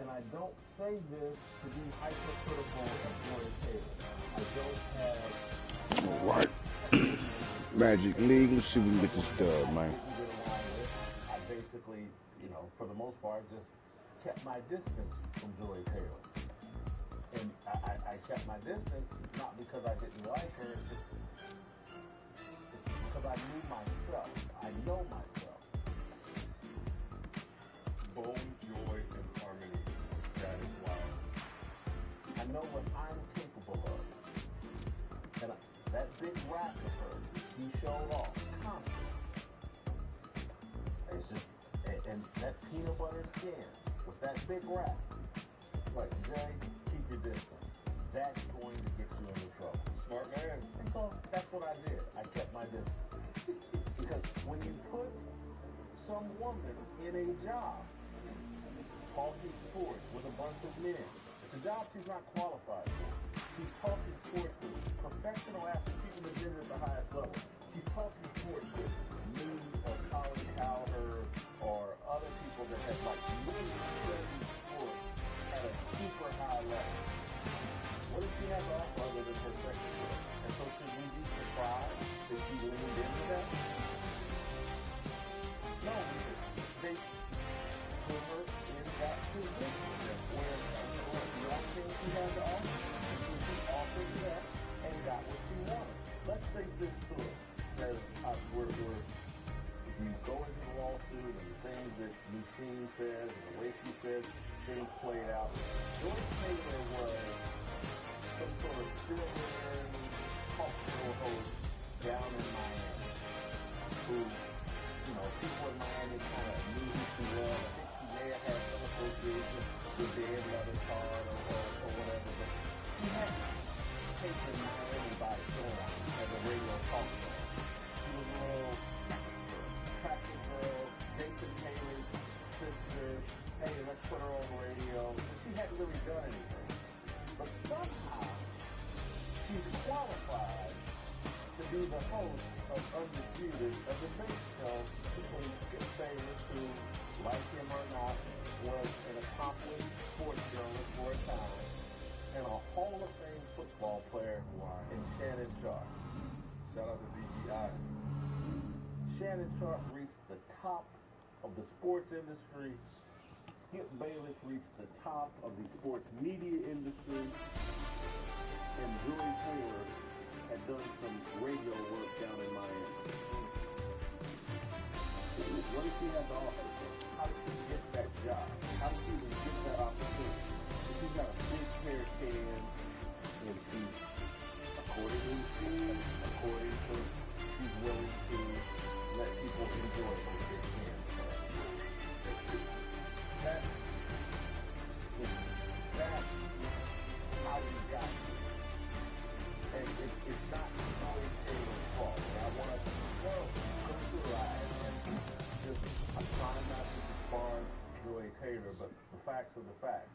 and I don't say this to be hypercritical of Joy Taylor. I don't have Right. Magic League. Let's see if we can get this dub, I man. didn't get along with. I basically, for the most part, just kept my distance from Joy Taylor. And I kept my distance not because I didn't like her, it's because I knew myself. I know myself. Bone, joy, and harmony. That is wild. I know what I'm capable of. And that big rack of hers, she showed off constantly. It's just, and that peanut butter skin with that big rack, like, Jay, keep your distance. That's going to get you into trouble. Smart man. And so that's what I did. I kept my distance. Because when you put some woman in a job, talking sports with a bunch of men, it's a job she's not qualified for. She's talking sports with professional athletes, people that did it at the highest level. She's talking sports with me or Colin Cowherd or other people that have like really studied sports at a super high level. What does she have to offer other than her sex appeal? And so should we be surprised that she leaned into that? No, they put her in that position where the only thing she had to offer was she offered that and got what she wanted. Let's think this through. As if you go into the lawsuit and the things that Lucine says and the way she says things played out, Joyce Taylor was some sort of fill-in talk show host down in Miami who, people in Miami kind of knew who she was. I think she may have had some association with Dead Leather Card or whatever, but she hadn't taken Miami by storm as a radio talk show. She was a little attractive girl, Jason Taylor's sister. Hey, let's put her on the radio. But she hadn't really done anything. But somehow, she's qualified to be the host of Undisputed, a debate show between Skip Bayless, who, like him or not, was an accomplished sports journalist for a time, and a Hall of Fame football player in Shannon Sharp. Shout out to DEI. Shannon Sharp reached the top of the sports industry. Skip Bayless reached the top of the sports media industry. And Joy Taylor had done some radio work down in Miami. What did she have to offer? How did she get that job? How did she even get that opportunity? If she's got a big hair can, and she's, according to she's willing to let people enjoy those big cans. That's how we got here. And it's not Joy Taylor's fault. And I want to go through I'm trying not to disparage Joy Taylor, but the facts are the facts.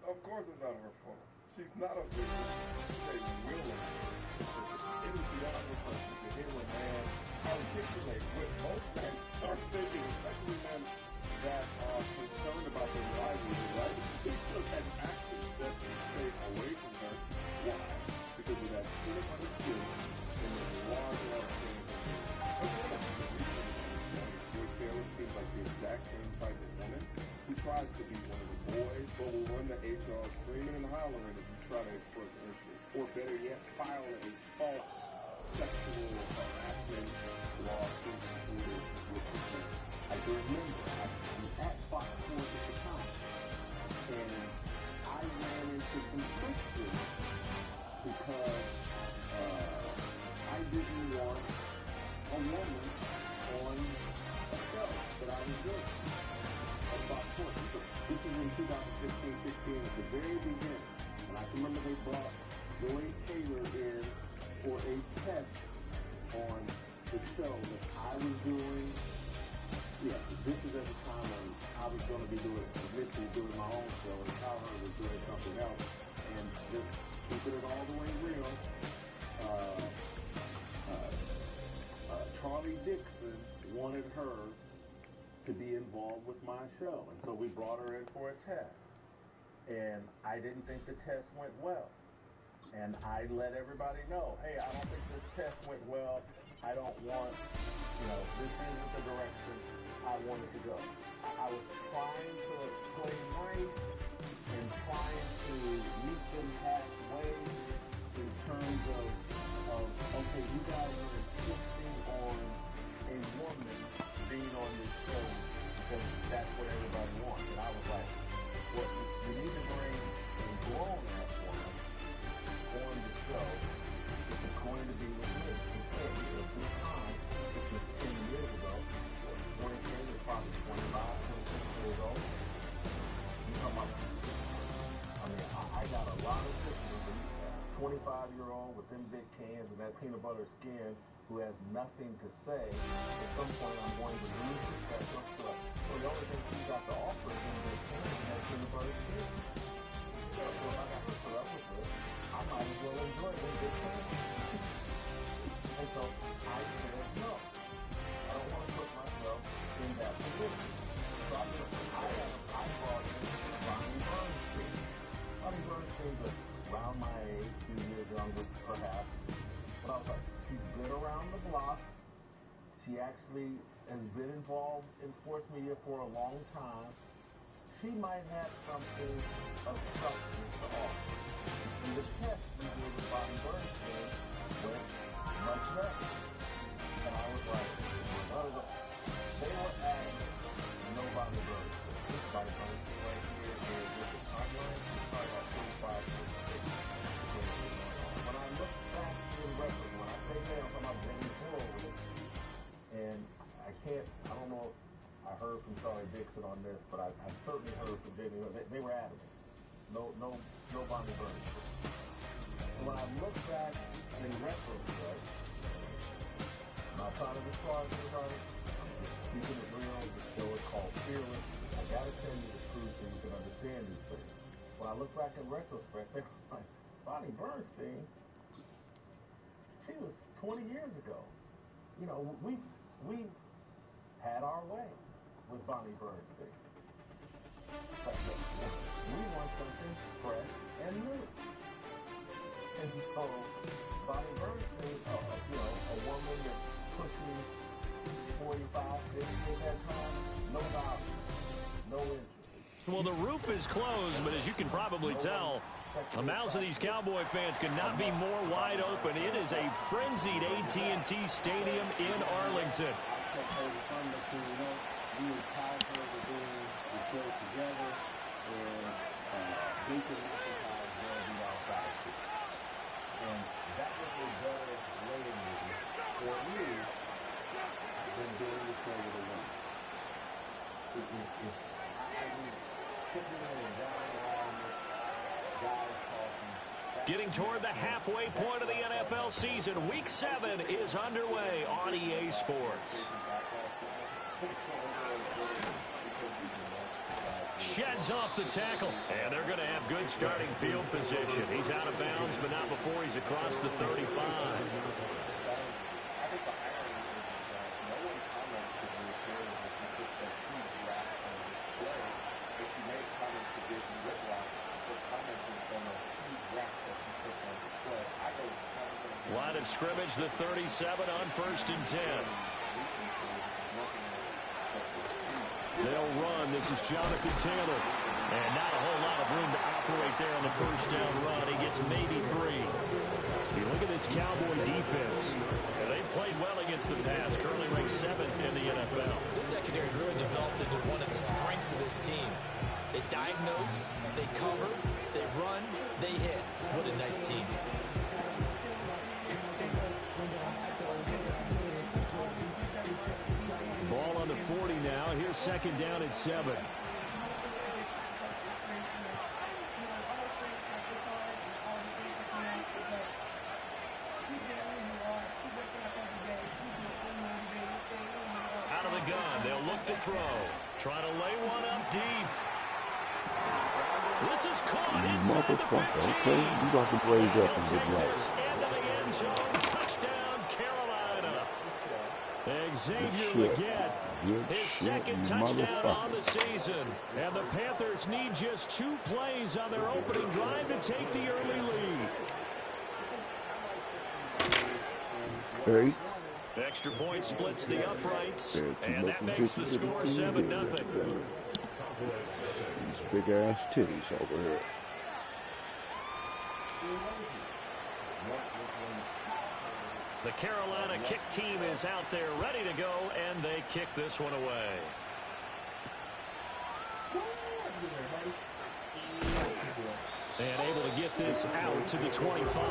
Of course it's not her fault. She's not a victim. She's a willing. It is beyond her person to hear a man articulate what most men are thinking, especially men that are concerned about their livelihood, right? He took an active step to stay away from her. Why? Because of that peanut butter skin and the large thing. Joy Taylor seems like the exact same type of woman who tries to be one of the boys, but will run the HR screaming and hollering if you try to express interest. Or better yet, file a false sexual harassment lawsuit with the man. I can remember, I was at Fox Sports at the time, and I ran into some friction because I didn't want a woman on a show that I was doing at Fox Sports. This is in 2015-16 at the very beginning, and I can remember they brought Joy Taylor in for a test on the show that I was doing. Yeah, this is at the time when I was going to be eventually doing my own show, and Cowboys was doing something else, and just keeping it all the way real. Charlie Dixon wanted her to be involved with my show, and so we brought her in for a test. And I didn't think the test went well. And I let everybody know, hey, I don't think this test went well. I don't want, this isn't the direction I wanted to go. I was trying to play nice and trying to meet them halfway in terms of okay, you guys are insisting on a woman being on this show because that's what everybody wants. And I was like, well, you need to bring a grown-ass woman on the show if it's going to be with me. Because at this time, which was 10 years ago, 2010 is probably 25, 26 years old. You talking about, I got a lot of sisters, 25-year-old with them big cans and that peanut butter skin who has nothing to say. At some point, I'm going to lose respect. So the only thing she's got to offer is them big cans and that peanut butter skin. So if I got to put up with this, I might as well enjoy them big cans. And so I said no. I don't want to put myself in that position. So I brought in Bonnie Bernstein. Bonnie Bernstein's around my age, 2 years younger perhaps. But I was like, she's been around the block. She actually has been involved in sports media for a long time. She might have something of substance to offer. And the test we did with Bonnie Bernstein went much better. And I was like, they were adding nobody Bernstein. This Bonnie Bernstein right here is with the timeline. She's probably about 45, 46. When I look back to the record, when I say that, I'm talking about Jamie Horowitz, and I don't know if I heard from Charlie Dixon on this, but I certainly heard from Jamie Horowitz. They were adamant. No Bonnie Bernstein. And when I look back in retrospect, I'm not trying to describe anybody. I'm just keeping it real. The show is called Fearless. I gotta tell you the truth so you can understand these things. When I look back in retrospect, they're like, Bonnie Bernstein, she was 20 years ago. We had our way with Bonnie Bernstein. But we want something fresh and new. And so Bonnie Bernstein, a woman that's pushing 45, 50 at that time, no doubt, no interest. Well, the roof is closed, but as you can probably tell, the mouths of these Cowboy fans could not be more wide open. It is a frenzied AT&T Stadium in Arlington. We were proud of doing the show together, and Deacon advertised there beat outside. And that was a better way for me than doing the show with a woman. Getting toward the halfway point of the NFL season, Week 7 is underway on EA Sports. Sheds off the tackle, and they're going to have good starting field position. He's out of bounds, but not before he's across the 35. Line of scrimmage, the 37 on 1st and 10. They'll run. This is Jonathan Taylor. And not a whole lot of room to operate there on the first down run. He gets maybe 3. You look at this Cowboy defense. They played well against the pass. Currently ranked 7th in the NFL. This secondary has really developed into one of the strengths of this team. They diagnose, they cover, they run, they hit. What a nice team. Ball on the 40 now. Here's 2nd down at 7. Out of the gun. They'll look to throw. Trying to lay one up deep. This is caught inside the 15. Okay, you got to blaze up and get right. Into the end zone. Touchdown, Carolina. Xavier Legette Good His shit, second touchdown on the season. And the Panthers need just 2 plays on their opening drive to take the early lead. Hey. Extra point splits the uprights, and that makes the score 7-0. These big ass titties over here. The Carolina kick team is out there ready to go, and they kick this one away. And able to get this out to the 25.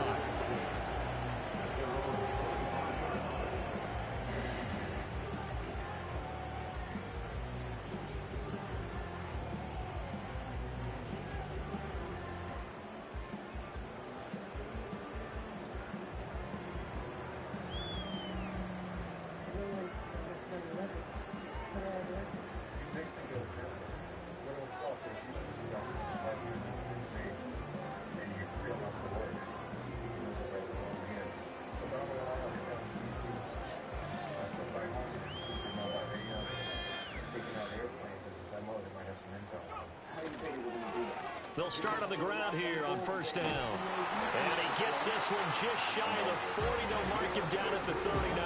They'll start on the ground here on first down. And he gets this one just shy of the 40. They'll mark him down at the 39.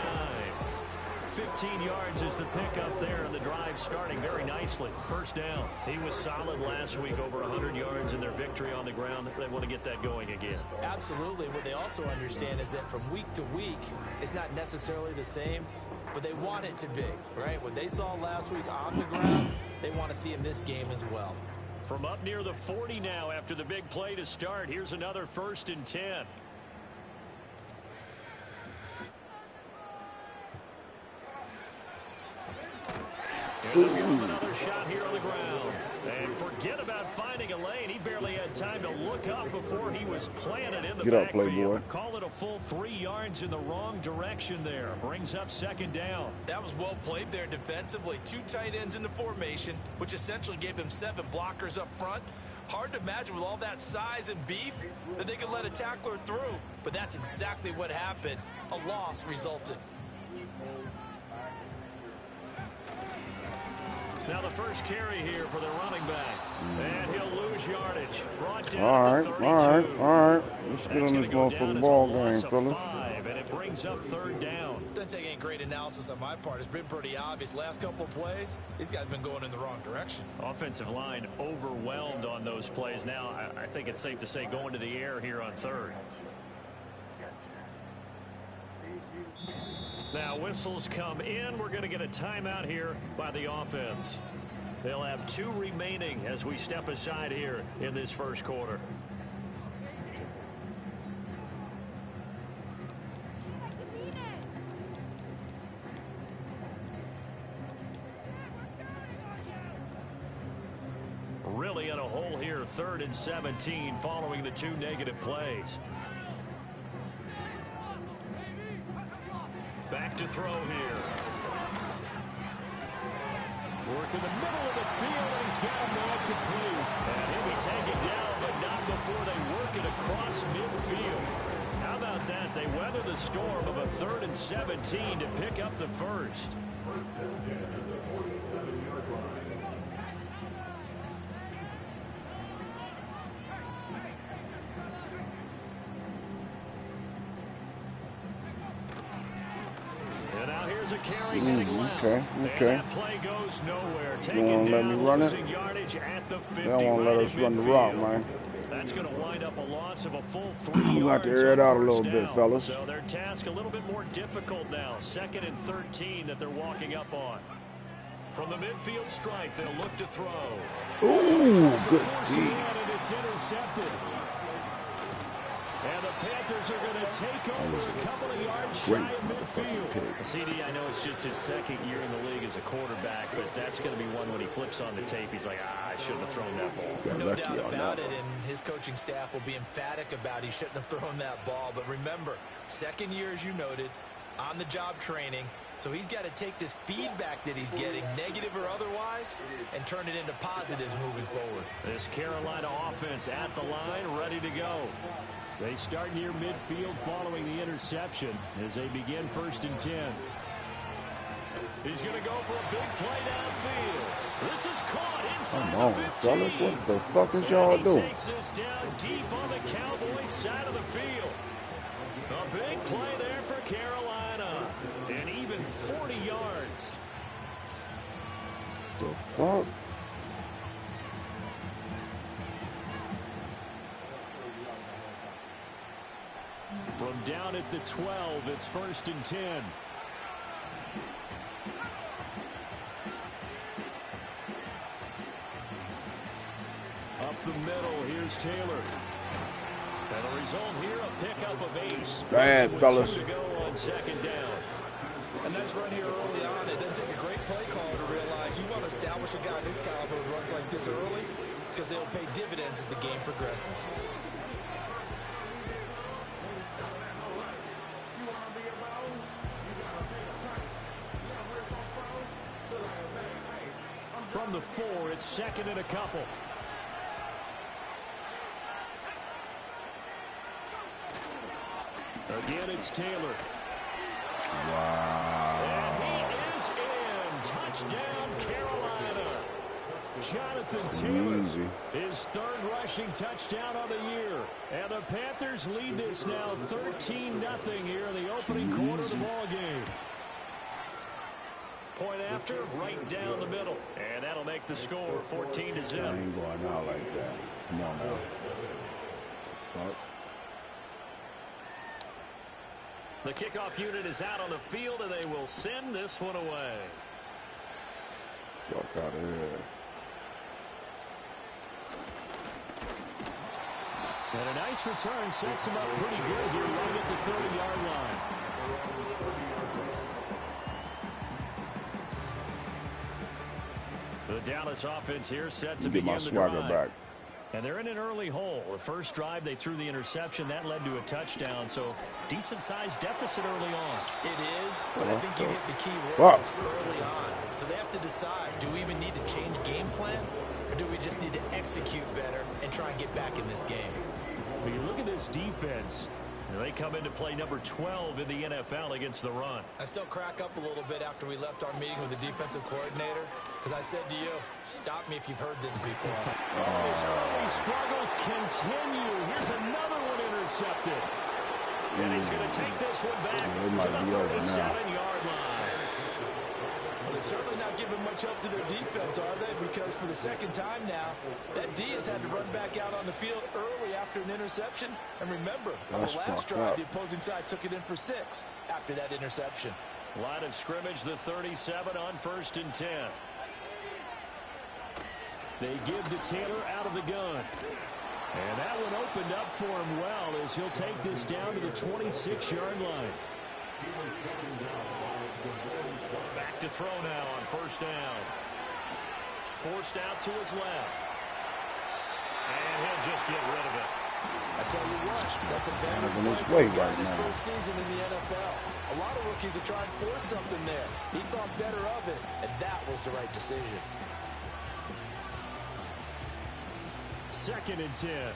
15 yards is the pickup there, and the drive starting very nicely. First down. He was solid last week, over 100 yards in their victory on the ground. They want to get that going again. Absolutely. What they also understand is that from week to week, it's not necessarily the same, but they want it to be, right? What they saw last week on the ground, they want to see in this game as well. From up near the 40 now after the big play to start, here's another 1st and 10. And they'll give him another shot here on the ground. And forget about finding a lane. He barely had time to look up before he was planted in the backfield. Call it a full 3 yards in the wrong direction there. Brings up 2nd down. That was well played there defensively. 2 tight ends in the formation, which essentially gave them 7 blockers up front. Hard to imagine with all that size and beef that they could let a tackler through. But that's exactly what happened. A loss resulted. Now the first carry here for the running back. And he'll lose yardage. Brought down at the 32. All right. Let's get on this motherfucking ball game, fellas. 5, and it brings up 3rd down. Doesn't take any great analysis on my part. It's been pretty obvious. Last couple of plays, these guys have been going in the wrong direction. Offensive line overwhelmed on those plays. Now, I think it's safe to say going to the air here on 3rd. Now whistles come in. We're going to get a timeout here by the offense. They'll have 2 remaining as we step aside here in this first quarter. Really in a hole here, 3rd and 17 following the 2 negative plays. Back to throw here. Work in the middle of the field, and he's got him out complete. And he'll be taken down, but not before they work it across midfield. How about that? They weather the storm of a 3rd and 17 to pick up the first. A carry heading left. Okay. And that play goes nowhere. You won't let me run it? Yardage at the 50. They don't want to let us run the route, man. That's going to wind up a loss of a full 3 yards. We got to air it out a little bit, fellas. So their task a little bit more difficult now. 2nd and 13 that they're walking up on. From the midfield stripe, they'll look to throw. Ooh, good D. And it's intercepted. And the Panthers are going to take over a couple of yards shy of midfield. CD, I know it's just his 2nd year in the league as a quarterback, but that's going to be one when he flips on the tape. He's like, I shouldn't have thrown that ball. No doubt about it, and his coaching staff will be emphatic about he shouldn't have thrown that ball. But remember, 2nd year, as you noted, on-the-job training. So he's got to take this feedback that he's getting, negative or otherwise, and turn it into positives moving forward. This Carolina offense at the line, ready to go. They start near midfield following the interception as they begin 1st and 10. He's going to go for a big play downfield. This is caught inside Come on, the 15. fellas. What the fuck is y'all He doing? takes this down deep on the Cowboys side of the field. A big play there for Carolina. And even 40 yards. The fuck? From down at the 12, it's 1st and 10. Up the middle, here's Taylor. And the result here, a pickup of 8. Bad, fellas. 2 to go on 2nd down. A nice run here early on. It doesn't take a great play caller to realize you want to establish a guy this caliber with runs like this early because they'll pay dividends as the game progresses. From the 4, it's 2nd and a couple. Again, it's Taylor. Wow. And he is in. Touchdown, Carolina. Jonathan Taylor, Easy. his 3rd rushing touchdown of the year. And the Panthers lead this now 13-0 here in the opening quarter of the ball game. Point after, right down the middle. And that'll make the score 14-0. I ain't going out like that. Come on now. Fuck. The kickoff unit is out on the field, and they will send this one away. Fuck out of here. And a nice return sets him up pretty good here right at the 30-yard line. The Dallas offense here set to Get my begin the swagger drive. back. And they're in an early hole. The first drive, they threw the interception. That led to a touchdown. So, decent-sized deficit early on. It is, but I think you hit the key Wow. words early on. So they have to decide, do we even need to change game plan, or do we just need to execute better and try and get back in this game? When you look at this defense, they come into play number 12 in the NFL against the run. I still crack up a little bit after we left our meeting with the defensive coordinator, because I said to you, stop me if you've heard this before. His early struggles continue. Here's another one intercepted. And he's going to take this one back to the 37-yard line. Well, they're certainly not giving much help to their defense, are they? Because for the second time now, that D has had to run back out on the field early after an interception. And remember, on the last drive, the opposing side took it in for 6 after that interception. Line of scrimmage, the 37 on 1st and 10. They give to Taylor out of the gun. And that one opened up for him well as he'll take this down to the 26-yard line. Back to throw now on 1st down. Forced out to his left. And he'll just get rid of it. I tell you what, that's a better On his way right his now. first season in the NFL. A lot of rookies are trying to force something there. He thought better of it, and that was the right decision. 2nd and 10.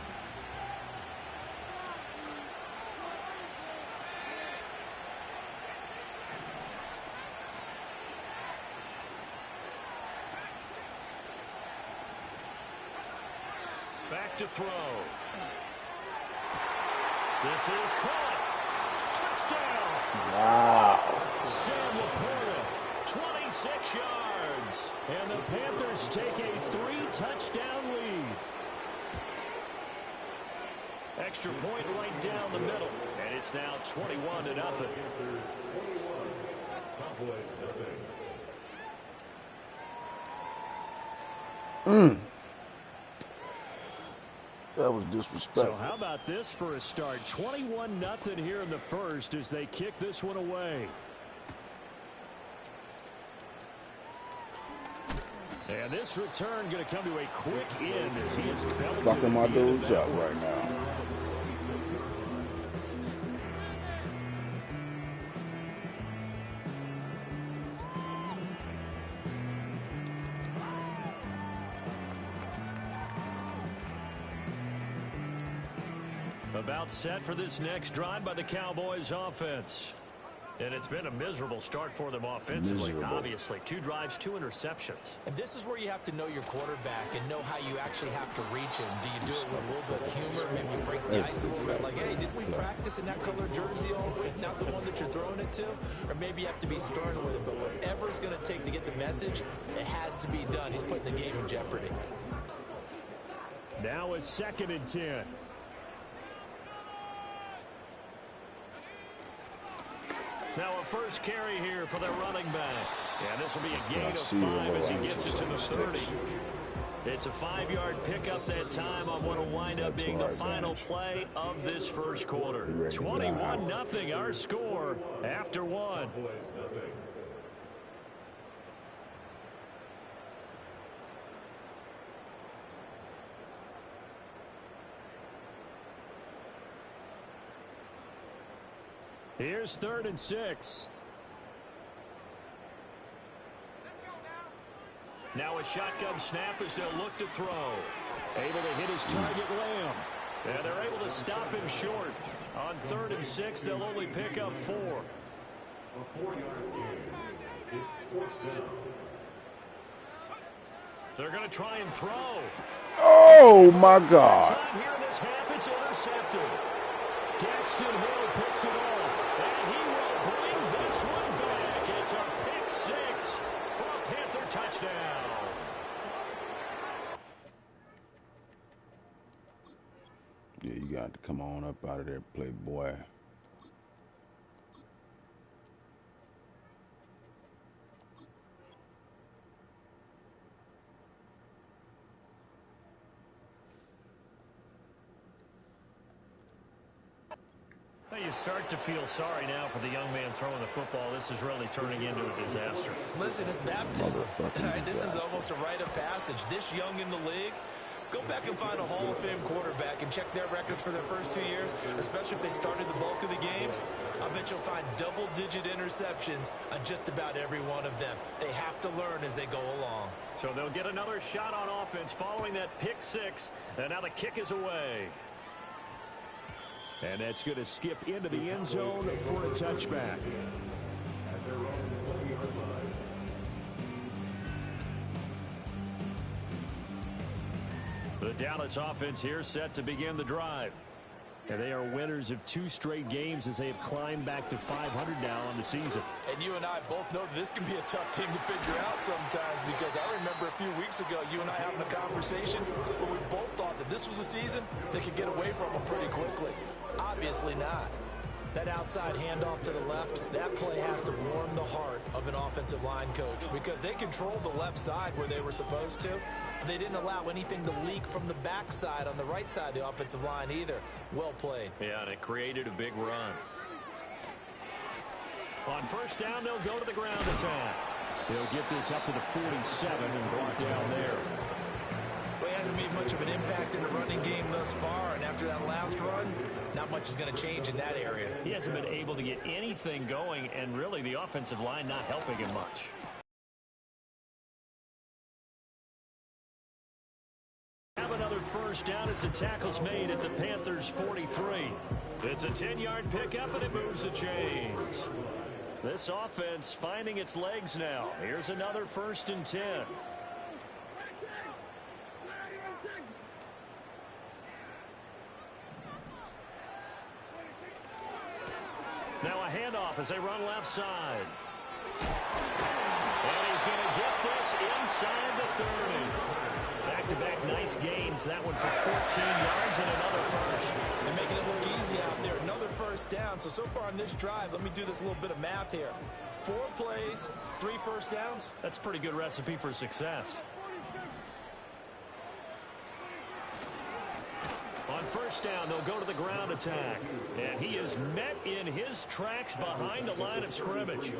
Back to throw. This is caught. Touchdown. Wow. Sam Laporta, 26 yards. And the Panthers take a 3-touchdown lead. Extra point right down the middle. And it's now 21-0. That was disrespectful. So how about this for a start? 21-0 here in the first as they kick this one away. And this return going to come to a quick end as he is belted. Fucking my dudes up right now. About set for this next drive by the Cowboys offense. And it's been a miserable start for them offensively, obviously. 2 drives, 2 interceptions. And this is where you have to know your quarterback and know how you actually have to reach him. Do you do it with a little bit of humor, maybe break the ice a little bit, like, hey, didn't we practice in that color jersey all week, not the one that you're throwing it to? Or maybe you have to be stern with it, but whatever it's going to take to get the message, it has to be done. He's putting the game in jeopardy. Now it's 2nd and 10. Now a first carry here for their running back. And this will be a gain of 5 as he gets it to the 30. It's a 5-yard pickup that time on what will wind up being the final play of this first quarter. 21-0 our score after 1. Here's 3rd and 6. Now a shotgun snap as they'll look to throw. Able to hit his target, Lamb. And they're able to stop him short. On 3rd and 6, they'll only pick up 4. They're going to try and throw. Oh, my God. Time here in this half, it's intercepted. Daxton Hill picks it off. And he will bring this one back. It's a pick 6 for a Panther touchdown. Yeah, you got to come on up out of there, playboy. You start to feel sorry now for the young man throwing the football. This is really turning into a disaster. Listen, it's baptism. This is almost a rite of passage. This young in the league, go back and find a Hall of Fame quarterback and check their records for their first 2 years, especially if they started the bulk of the games. I bet you'll find double-digit interceptions on just about every one of them. They have to learn as they go along. So they'll get another shot on offense following that pick 6, and now the kick is away. And that's going to skip into the end zone for a touchback. The Dallas offense here set to begin the drive. And they are winners of 2 straight games as they have climbed back to 500 now on the season. And you and I both know that this can be a tough team to figure out sometimes, because I remember a few weeks ago you and I having a conversation where we both thought that this was a season that could get away from them pretty quickly. Obviously not. That outside handoff to the left, that play has to warm the heart of an offensive line coach, because they controlled the left side where they were supposed to. They didn't allow anything to leak from the backside on the right side of the offensive line either. Well played. Yeah, and it created a big run. On first down, they'll go to the ground attack. They'll get this up to the 47 and brought down there. Well, he hasn't made much of an impact in the running game thus far, and after that last run, not much is going to change in that area. He hasn't been able to get anything going, and really the offensive line not helping him much. Have another first down as the tackle's made at the Panthers' 43. It's a 10-yard pickup, and it moves the chains. This offense finding its legs now. Here's another 1st and 10. Now a handoff as they run left side. And he's going to get this inside the 30. Back-to-back nice gains. That one for 14 yards and another first. They're making it look easy out there. Another first down. So far on this drive, let me do this little bit of math here. 4 plays, 3 first downs. That's a pretty good recipe for success. On first down, they'll go to the ground attack. And he is met in his tracks behind the line of scrimmage.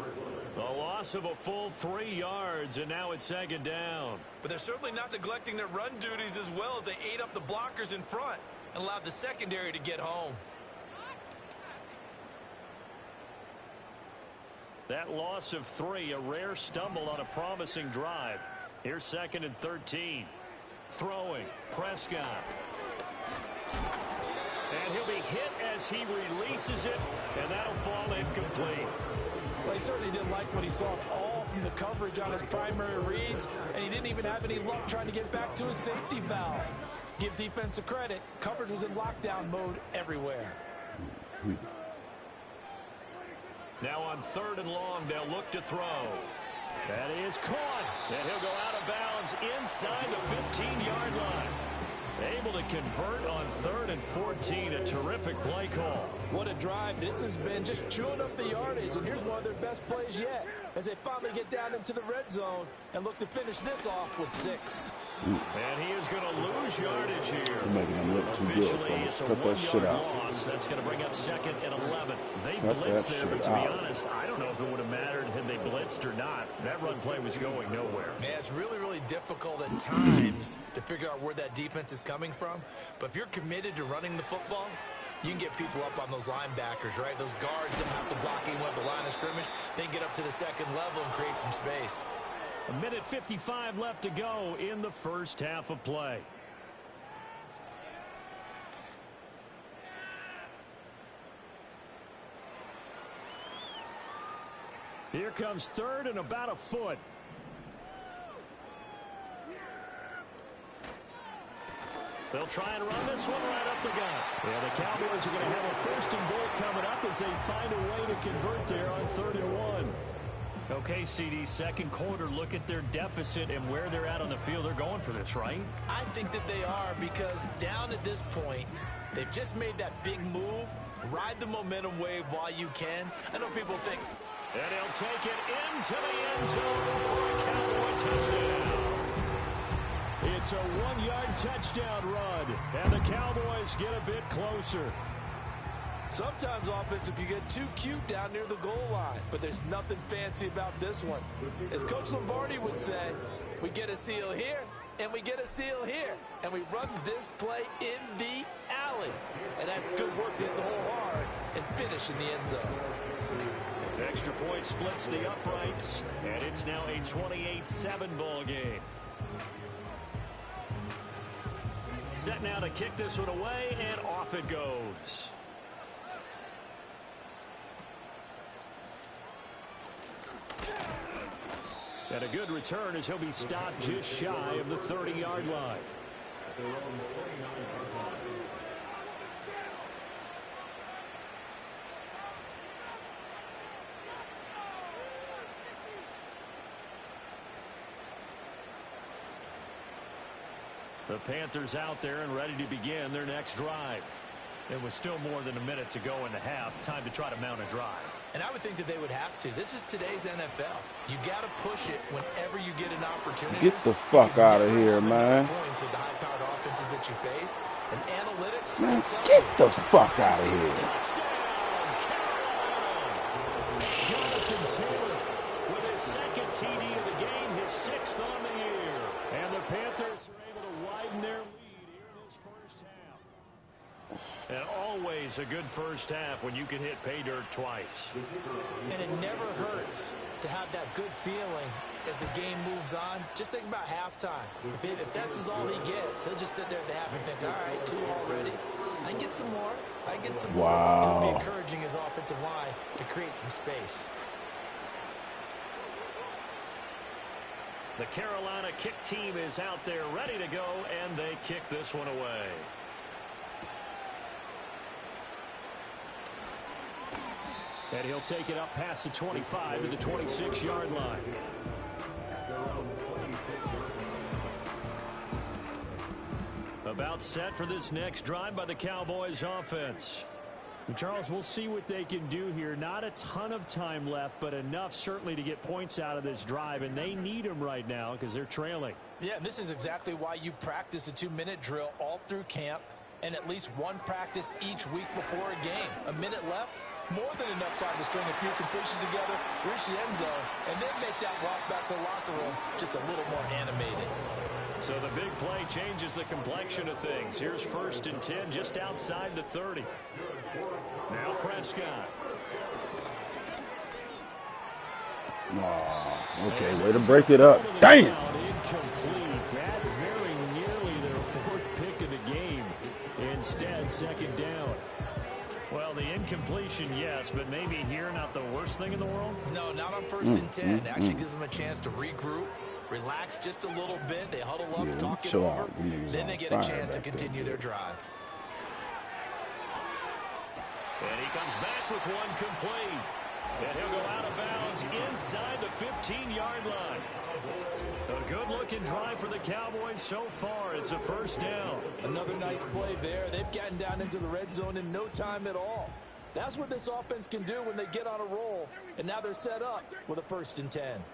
A loss of a full 3 yards, and now it's 2nd down. But they're certainly not neglecting their run duties as well, as they ate up the blockers in front and allowed the secondary to get home. That loss of 3, a rare stumble on a promising drive. Here's 2nd and 13. Throwing, Prescott. And he'll be hit as he releases it, and that'll fall incomplete. Well, he certainly didn't like what he saw at all from the coverage on his primary reads, and he didn't even have any luck trying to get back to his safety valve. Give defense a credit. Coverage was in lockdown mode everywhere. Now on 3rd and long, they'll look to throw. That is caught, and he'll go out of bounds inside the 15-yard line. Able to convert on 3rd and 14, a terrific play call. What a drive this has been, just chewing up the yardage, and here's one of their best plays yet as they finally get down into the red zone and look to finish this off with 6. And he is going to lose yardage here. You're making him look too good, Officially, fellas. it's a Cut that shit 1-yard out. loss. That's going to bring up 2nd and 11. They Cut blitzed that there, but shit to be out. honest, I don't know if it would have mattered had they blitzed or not. That run play was going nowhere. Yeah, it's really, really difficult at times to figure out where that defense is coming from. But if you're committed to running the football, you can get people up on those linebackers, right? Those guards don't have to block even at the line of scrimmage. They can get up to the 2nd level and create some space. 1:55 left to go in the first half of play. Here comes 3rd and about a foot. They'll try and run this one right up the gut. Yeah, the Cowboys are going to have a 1st and goal coming up as they find a way to convert there on 3rd and 1. Okay, CD, 2nd quarter, look at their deficit and where they're at on the field. They're going for this, right? I think that they are, because down at this point, they've just made that big move. Ride the momentum wave while you can. I know people think. And he'll take it into the end zone for a Cowboy touchdown. It's a 1-yard touchdown run, and the Cowboys get a bit closer. Sometimes offenses can get too cute down near the goal line, but there's nothing fancy about this one. As Coach Lombardi would say, we get a seal here, and we get a seal here, and we run this play in the alley. And that's good work to hit the hole hard and finish in the end zone. Extra point splits the uprights, and it's now a 28-7 ball game. Set now to kick this one away, and off it goes. And a good return as he'll be stopped just shy of the 30-yard line. The Panthers out there and ready to begin their next drive. It was still more than a minute to go in the half. Time to try to mount a drive. And I would think that they would have to. This is today's NFL. You got to push it whenever you get an opportunity. Get the fuck out of here, man. Points with the high-powered offenses that you face. And analytics. Man, get the fuck out of here. Touchdown, Carolina. Jonathan Taylor with his 2nd TD of the game, his 6th on the year. And the Panthers are able to widen their lead here in this first half. And always a good first half when you can hit pay dirt twice. And it never hurts to have that good feeling as the game moves on. Just think about halftime. If that's all he gets, he'll just sit there at the half and think, all right, 2 already. I can get some more. I can get some more. Wow. He'll be encouraging his offensive line to create some space. The Carolina kick team is out there ready to go, and they kick this one away. And he'll take it up past the 25 to the 26-yard line. About set for this next drive by the Cowboys offense. And Charles, we'll see what they can do here. Not a ton of time left, but enough certainly to get points out of this drive, and they need them right now because they're trailing. Yeah, and this is exactly why you practice a 2-minute drill all through camp and at least one practice each week before a game. A minute left, more than enough time to string a few completions together, reach the end zone, and then make that walk back to the locker room just a little more animated. So the big play changes the complexion of things. Here's 1st and 10 just outside the 30. Now Prescott. Oh, okay, way to break it up. Damn! Incomplete. That very nearly their 4th pick of the game. instead, second down. Well, the incompletion, yes, but maybe here not the worst thing in the world? No, not on 1st and 10. Actually gives them a chance to regroup, relax just a little bit. They huddle up, talk it over. Then they get a chance to continue their drive. And he comes back with one complete. And he'll go out of bounds inside the 15-yard line. A good-looking drive for the Cowboys so far. It's a first down. Another nice play there. They've gotten down into the red zone in no time at all. That's what this offense can do when they get on a roll. And now they're set up with a 1st and 10.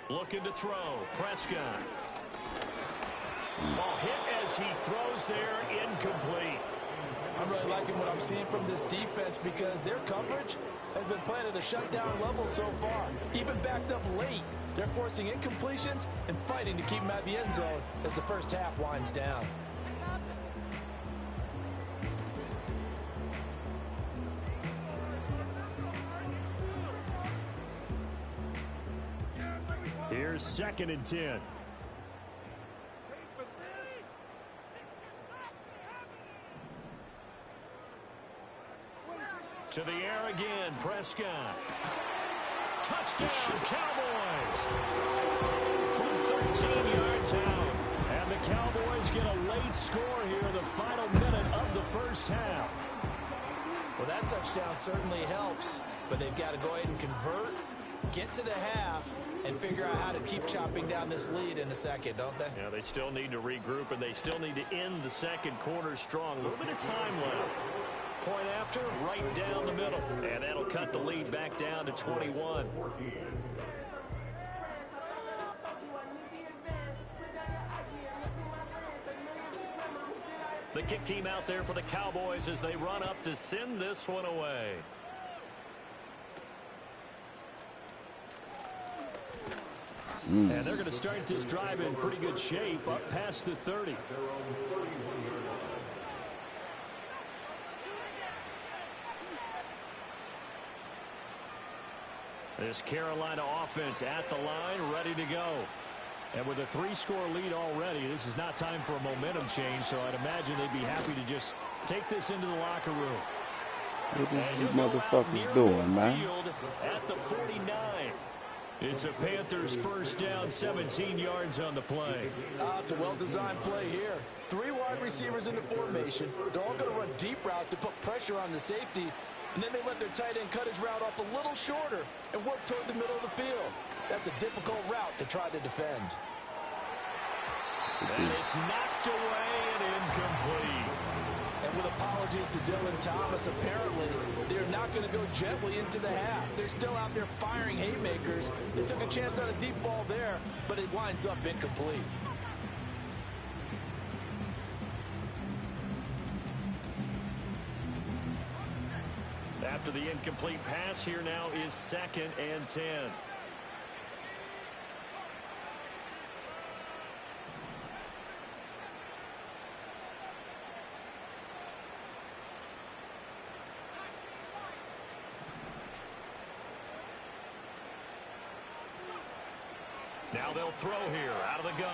Looking to throw. Prescott. Ball hit as he throws there. Incomplete. I'm really liking what I'm seeing from this defense because their coverage has been playing at a shutdown level so far. Even backed up late, they're forcing incompletions and fighting to keep them out of the end zone as the first half winds down. Here's 2nd and 10. To the air again, Prescott. Touchdown, Cowboys! From 13 yards out. And the Cowboys get a late score here in the final minute of the first half. Well, that touchdown certainly helps, but they've got to go ahead and convert, get to the half, and figure out how to keep chopping down this lead in the second, don't they? Yeah, they still need to regroup, and they still need to end the second quarter strong. A little bit of time left. Point after, right down the middle. And that'll cut the lead back down to 21. The kick team out there for the Cowboys as they run up to send this one away. And they're going to start this drive in pretty good shape up past the 30. This Carolina offense at the line, ready to go. And with a 3-score lead already, this is not time for a momentum change, so I'd imagine they'd be happy to just take this into the locker room. What are you motherfuckers doing, man? At the 49. It's a Panthers first down, 17 yards on the play. It's a well-designed play here. 3 wide receivers in the formation. They're all going to run deep routes to put pressure on the safeties. And then they let their tight end cut his route off a little shorter and work toward the middle of the field. That's a difficult route to try to defend. And it's knocked away and incomplete. And with apologies to Dylan Thomas, apparently they're not going to go gently into the half. They're still out there firing haymakers. They took a chance on a deep ball there, but it winds up incomplete. After the incomplete pass, here now is 2nd and 10. Now they'll throw here out of the gun.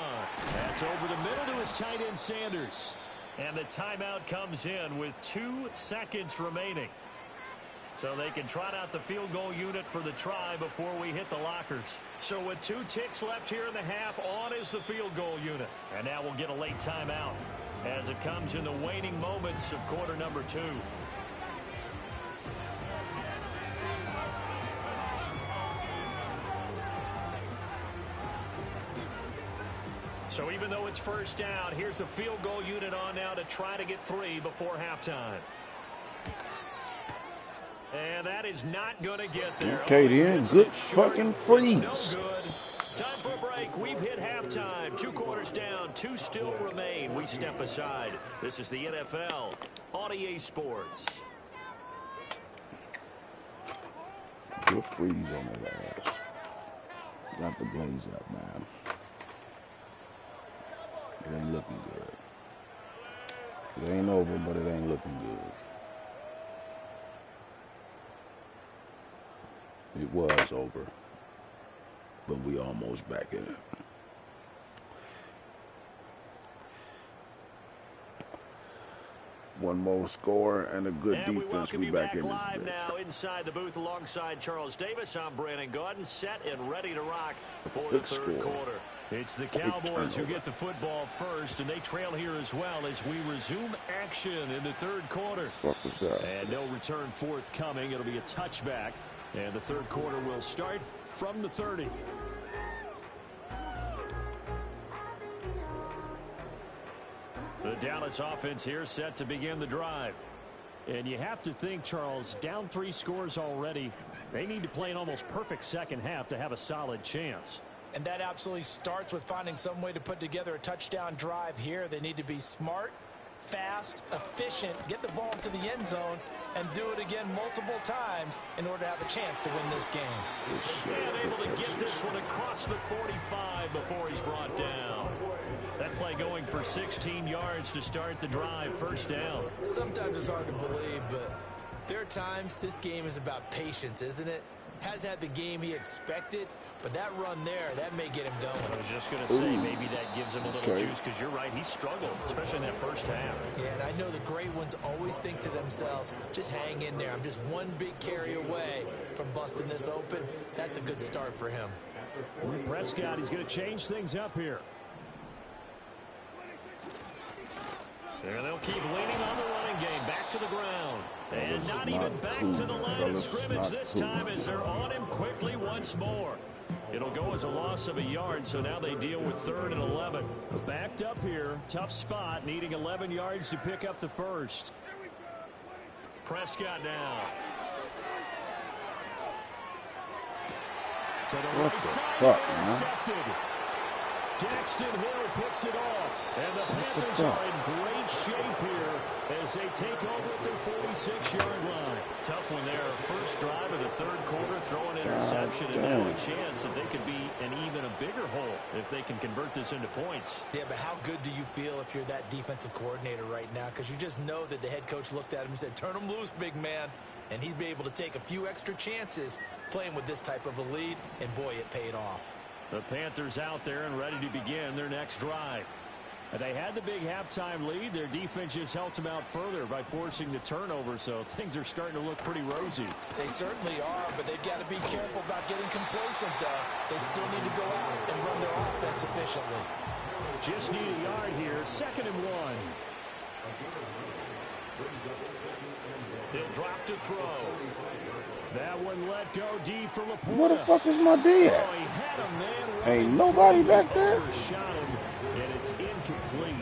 That's over the middle to his tight end Sanders. And the timeout comes in with 2 seconds remaining. So they can trot out the field goal unit for the try before we hit the lockers. So with 2 ticks left here in the half, on is the field goal unit. And now we'll get a late timeout as it comes in the waning moments of quarter number 2. So even though it's first down, here's the field goal unit on now to try to get 3 before halftime. And that is not going to get there. Okay, then. Good fucking freeze. No good. Time for a break. We've hit halftime. 2 quarters down. 2 still remain. We step aside. This is the NFL on EA Sports. Good freeze on the ass. Got the blaze up, man. It ain't looking good. It ain't over, but it ain't looking good. It was over, but we almost back in it. One more score and a good And we defense. welcome We you back back in live this bitch. now inside the booth alongside Charles Davis. I'm Brandon Gaudin, set and ready to rock before Big the third score. quarter. It's the Cowboys who get the football first, and they trail here as well as we resume action in the third quarter. What was that? And no return forthcoming. It'll be a touchback, and the third quarter will start from the 30. The Dallas offense here set to begin the drive. And you have to think, Charles, down 3 scores already. They need to play an almost perfect second half to have a solid chance. And that absolutely starts with finding some way to put together a touchdown drive here. They need to be smart, fast, efficient, get the ball to the end zone, and do it again multiple times in order to have a chance to win this game. And able to get this one across the 45 before he's brought down. That play going for 16 yards to start the drive, first down. Sometimes it's hard to believe, but there are times this game is about patience, isn't it? Has had the game he expected, but that run there, that may get him going. I was just going to say, maybe that gives him a little juice, because you're right, he struggled, especially in that first half. Yeah, and I know the great ones always think to themselves, just hang in there. I'm just one big carry away from busting this open. That's a good start for him. Prescott, he's going to change things up here. There, they'll keep leaning on the running game. Back to the ground. And not even back to the line of scrimmage this time as they're on him quickly once more. It'll go as a loss of a yard, so now they deal with 3rd and 11. Backed up here. Tough spot, needing 11 yards to pick up the first. Prescott now. To the right side, intercepted. Daxton Hill picks it off, and the Panthers are in great shape here as they take over at their 46-yard line. Tough one there. First drive of the third quarter, throw an interception, and now a chance that they could be in even a bigger hole if they can convert this into points. Yeah, but how good do you feel if you're that defensive coordinator right now? Because you just know that the head coach looked at him and said, turn him loose, big man. And he'd be able to take a few extra chances playing with this type of a lead, and boy, it paid off. The Panthers out there and ready to begin their next drive. They had the big halftime lead. Their defense just helped them out further by forcing the turnover, so things are starting to look pretty rosy. They certainly are, but they've got to be careful about getting complacent, though. They still need to go out and run their offense efficiently. Just need a yard here, 2nd and 1. He'll drop to throw. That one let go deep for Laporta. Where the fuck is my D at? Oh, he had a man Ain't nobody back there. Shot him, and it's incomplete.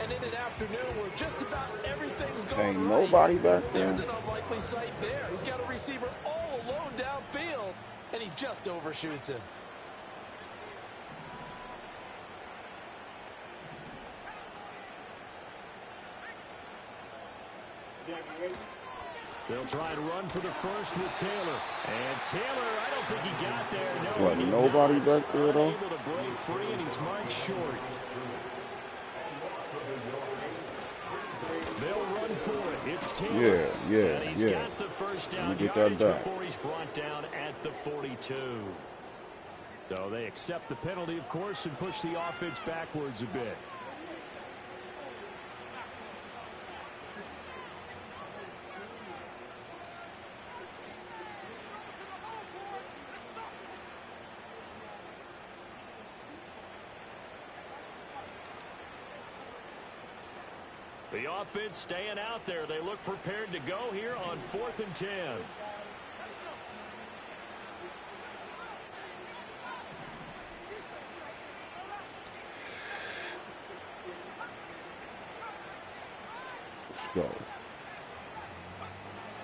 And in an afternoon where just about everything's going Ain't right, nobody back there. there's an unlikely sight there. He's got a receiver all alone downfield, and he just overshoots him. They'll try and run for the first with Taylor. And Taylor, I don't think he got there. No, What, nobody back there, though? Able to break free, and he's marked short. They'll run for it. It's Taylor. Yeah. And he's got the first down Get yardage that back. before he's brought down at the 42. So they accept the penalty, of course, and push the offense backwards a bit. The offense staying out there. They look prepared to go here on 4th and 10. Let's go.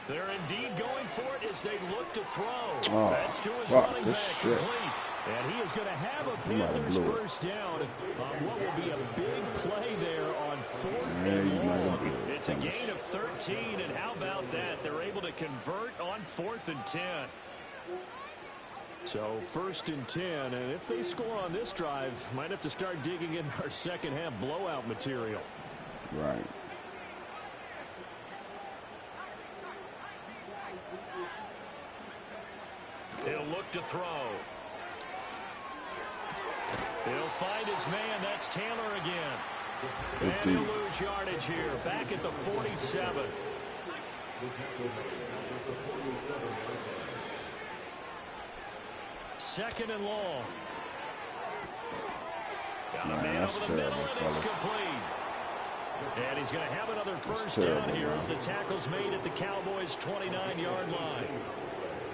They're indeed going for it as they look to throw. Oh, That's to his fuck, running this back, shit. complete. And he is going to have a He might have Panthers blew it. first down on what will be a big play there on 4th Yeah, and he's not long. gonna do it. It's a gain of 13, and how about that? They're able to convert on 4th and 10. So 1st and 10, and if they score on this drive, might have to start digging in our second half blowout material. Right. He'll look to throw. He'll find his man. That's Taylor again. And he'll lose yardage here, back at the 47. Second and long. Got a man over the middle, and it's complete. And he's going to have another first down here as the tackle's made at the Cowboys' 29-yard line.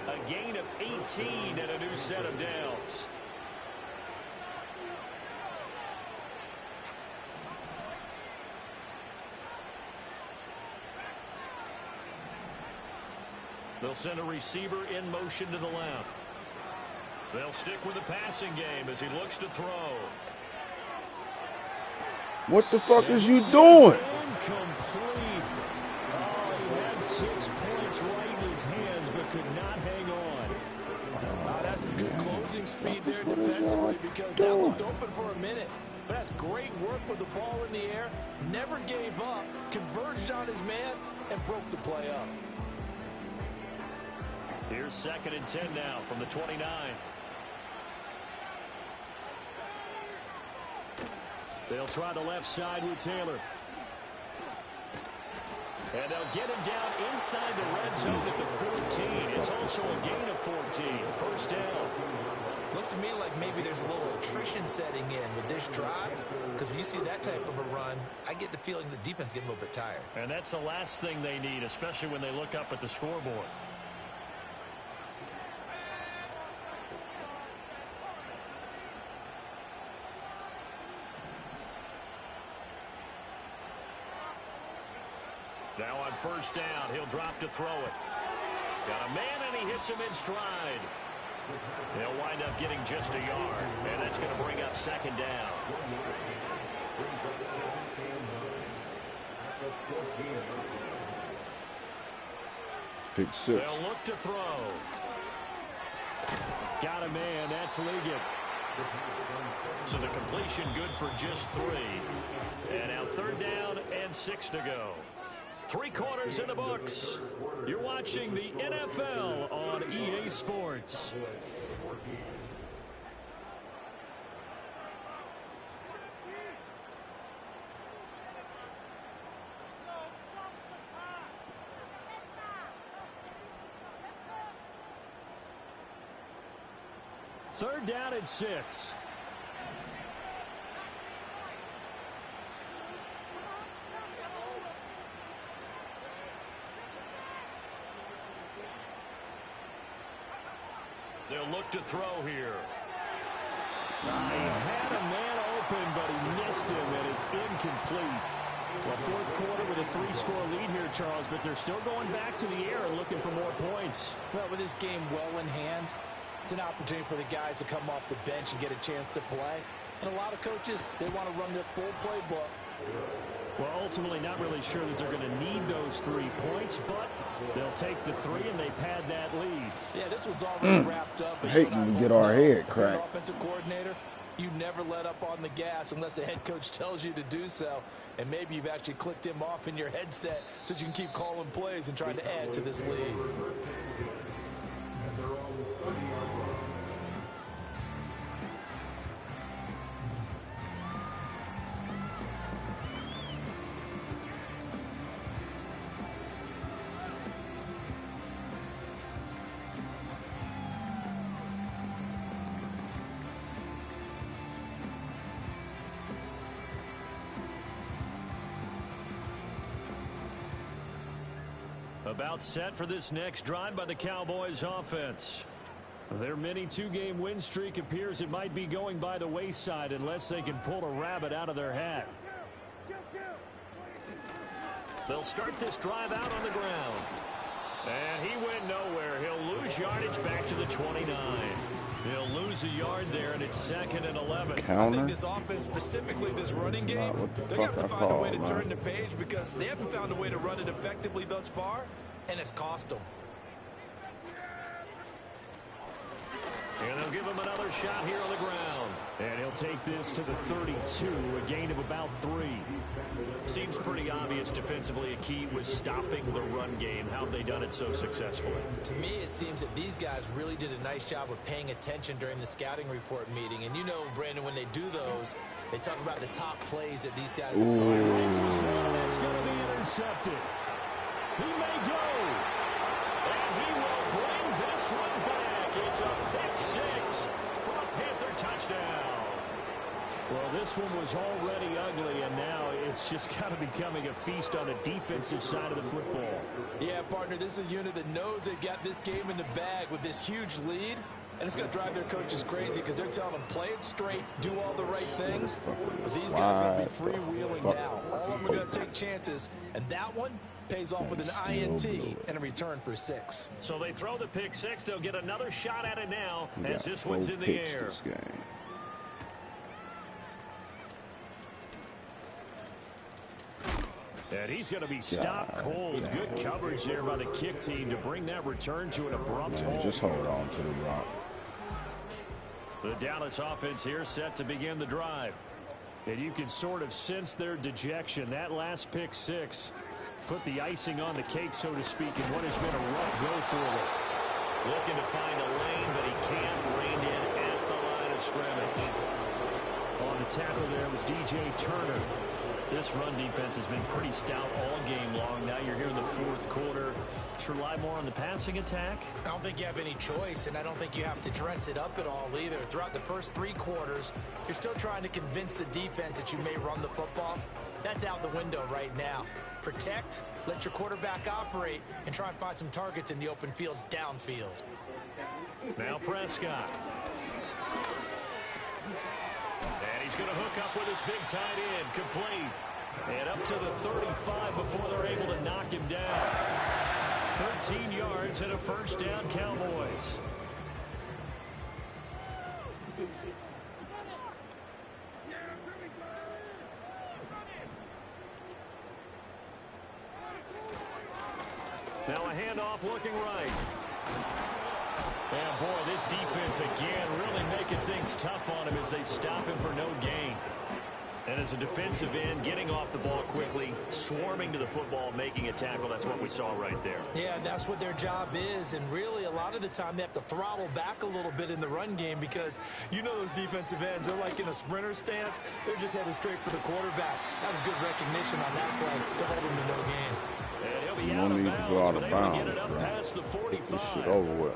A gain of 18 and a new set of downs. They'll send a receiver in motion to the left. They'll stick with the passing game as he looks to throw. What the fuck is you doing? Incomplete. Oh, he had 6 points right in his hands, but could not hang on. That's some good closing speed there defensively because that looked open for a minute. But that's great work with the ball in the air. Never gave up, converged on his man, and broke the play up. Here's 2nd and 10 now from the 29. They'll try the left side with Taylor. And they'll get him down inside the red zone at the 14. It's also a gain of 14. First down. Looks to me like maybe there's a little attrition setting in with this drive. Because when you see that type of a run, I get the feeling the defense getting a little bit tired. And that's the last thing they need, especially when they look up at the scoreboard. Now on first down, he'll drop to throw it. Got a man, and he hits him in stride. They'll wind up getting just a yard, and that's going to bring up 2nd down. Pick 6. They'll look to throw. Got a man, that's Liggett. So the completion good for just 3. And now 3rd down and 6 to go. 3 quarters in the books. You're watching the NFL on EA Sports. Third down and 6. They'll look to throw here. He had a man open, but he missed him, and it's incomplete. Well, 4th quarter with a 3-score lead here, Charles, but they're still going back to the air and looking for more points. Well, with this game well in hand, it's an opportunity for the guys to come off the bench and get a chance to play. And a lot of coaches, they want to run their full playbook. Well, ultimately not really sure that they're going to need those 3 points, but they'll take the 3 and they pad that lead. Yeah, this one's already wrapped up. I hate when we get our head cracked. Offensive coordinator, you never let up on the gas unless the head coach tells you to do so. And maybe you've actually clicked him off in your headset so you can keep calling plays and trying to add to this lead. About set for this next drive by the Cowboys offense. Their mini 2-game win streak appears it might be going by the wayside unless they can pull a rabbit out of their hat. They'll start this drive out on the ground. And he went nowhere. He'll lose yardage back to the 29. He'll lose a yard there, and it's 2nd and 11. Counter? I think this offense, specifically this running game, they're going to have to find a way to turn the page because they haven't found a way to run it effectively thus far, and it's cost them. And they'll give him another shot here on the ground. And he'll take this to the 32, a gain of about 3. Seems pretty obvious defensively a key was stopping the run game. How have they done it so successfully? To me, it seems that these guys really did a nice job of paying attention during the scouting report meeting. And you know, Brandon, when they do those, They talk about the top plays that these guys Ooh. That's going to be intercepted. He may go. And he will bring this one back. It's a pick six for a Panther touchdown. Well, this one was already ugly, and now it's just kind of becoming a feast on the defensive side of the football. Yeah, partner, this is a unit that knows they've got this game in the bag with this huge lead, and it's going to drive their coaches crazy because they're telling them, play it straight, do all the right things. But these guys are going to be freewheeling now. All of them are going to take chances, and that one pays off with an INT and a return for 6. So they throw the pick six. They'll get another shot at it now as this one's in the air. And he's going to be stopped cold. Good coverage there by the kick team to bring that return to an abrupt halt. Just hold on to the rock. The Dallas offense here set to begin the drive. And you can sort of sense their dejection. That last pick six put the icing on the cake, so to speak, in what has been a rough go for them. Looking to find a lane, but he can't. Reined in at the line of scrimmage. On the tackle there was DJ Turner. This run defense has been pretty stout all game long. Now you're here in the fourth quarter. Just rely more on the passing attack. I don't think you have any choice, and I don't think you have to dress it up at all either. Throughout the first 3 quarters, you're still trying to convince the defense that you may run the football. That's out the window right now. Protect, let your quarterback operate, and try and find some targets in the open field downfield. Now Prescott. And he's going to hook up with his big tight end. Complete. And up to the 35 before they're able to knock him down. 13 yards and a first down, Cowboys. Now a handoff looking right. And boy, this defense again really making things tough on him as they stop him for no gain. And as a defensive end, getting off the ball quickly, swarming to the football, making a tackle, that's what we saw right there. Yeah, that's what their job is, and really a lot of the time they have to throttle back a little bit in the run game because you know those defensive ends, they're like in a sprinter stance, they're just headed straight for the quarterback. That was good recognition on that play to hold him to no gain. And he'll be out of bounds, but able to get it up past the 45.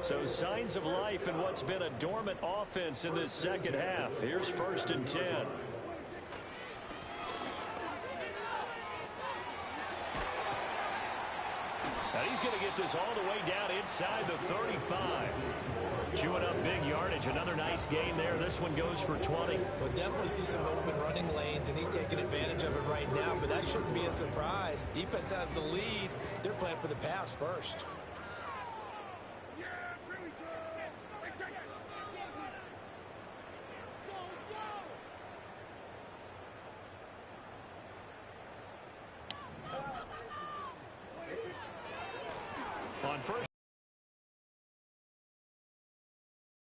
So signs of life in what's been a dormant offense in this second half. Here's 1st and 10. And he's going to get this all the way down inside the 35. Chewing up big yardage. Another nice gain there. This one goes for 20. We'll definitely see some open running lanes, and he's taking advantage of it right now, but that shouldn't be a surprise. Defense has the lead. They're playing for the pass first. On first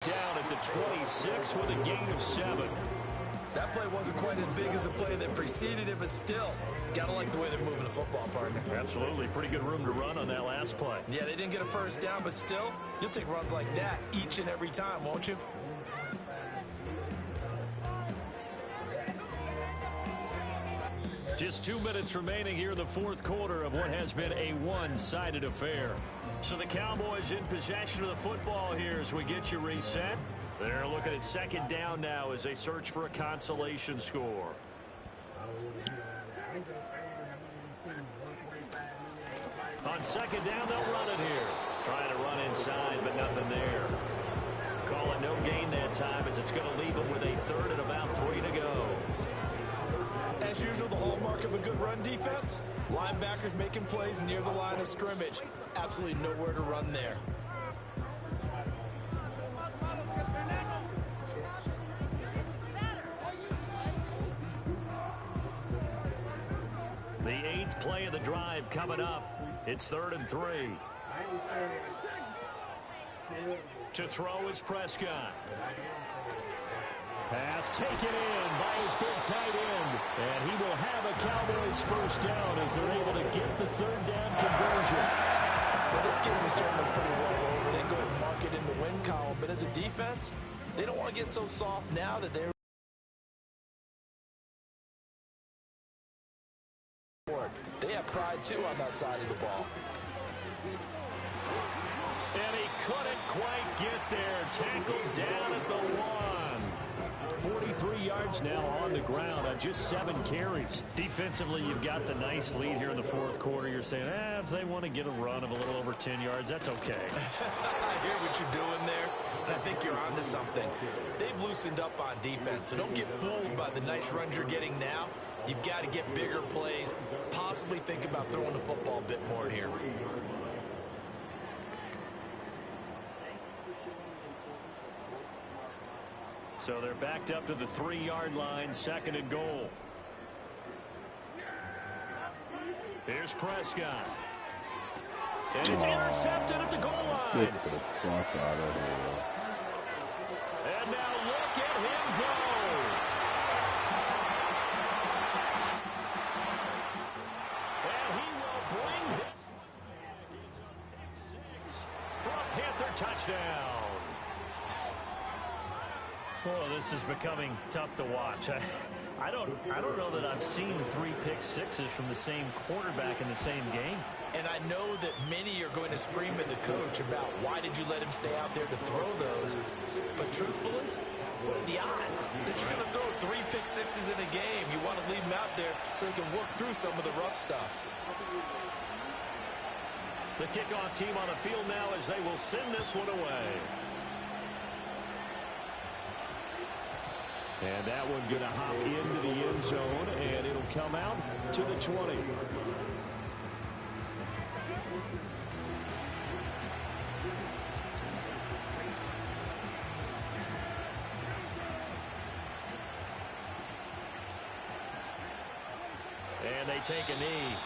down at the 26 with a gain of 7. That play wasn't quite as big as the play that preceded it, but still, gotta like the way they're moving the football, partner. Absolutely. Pretty good room to run on that last play. Yeah, they didn't get a first down, but still, you'll take runs like that each and every time, won't you? Just 2 minutes remaining here in the fourth quarter of what has been a one-sided affair. So the Cowboys in possession of the football here as we get you reset. They're looking at second down now as they search for a consolation score. On second down, they'll run it here. Trying to run inside, but nothing there. Call it no gain that time as it's going to leave them with a 3rd and about 3 to go. As usual, the hallmark of a good run defense, linebackers making plays near the line of scrimmage. Absolutely nowhere to run there. The 8th play of the drive coming up. It's 3rd and 3. To throw is Prescott. Pass taken in by his big tight end. And he will have a Cowboys first down as they're able to get the 3rd down conversion. Well, this game is starting to look pretty well over. They go ahead and mark it in the win column. But as a defense, they don't want to get so soft now that they're have pride, too, on that side of the ball. And he couldn't quite get there. Tackled down at the 1. 43 yards now on the ground on just 7 carries. Defensively, you've got the nice lead here in the fourth quarter. You're saying, if they want to get a run of a little over 10 yards, that's okay. I hear what you're doing there, and I think you're onto something. They've loosened up on defense, so don't get fooled by the nice runs you're getting now. You've got to get bigger plays, possibly think about throwing the football a bit more here. So they're backed up to the 3-yard line, 2nd and goal. Here's Prescott. And it's intercepted at the goal line. Get the fuck out of here. And now look at him go. And he will bring this one back. It's a pick 6 for a Panther touchdown. Oh, this is becoming tough to watch. I don't know that I've seen 3 pick sixes from the same quarterback in the same game. And I know that many are going to scream at the coach about why did you let him stay out there to throw those. But truthfully, what are the odds that you're going to throw 3 pick sixes in a game? You want to leave them out there so they can work through some of the rough stuff. The kickoff team on the field now as they will send this one away. And that one going to hop into the end zone, and it'll come out to the 20. And they take a knee.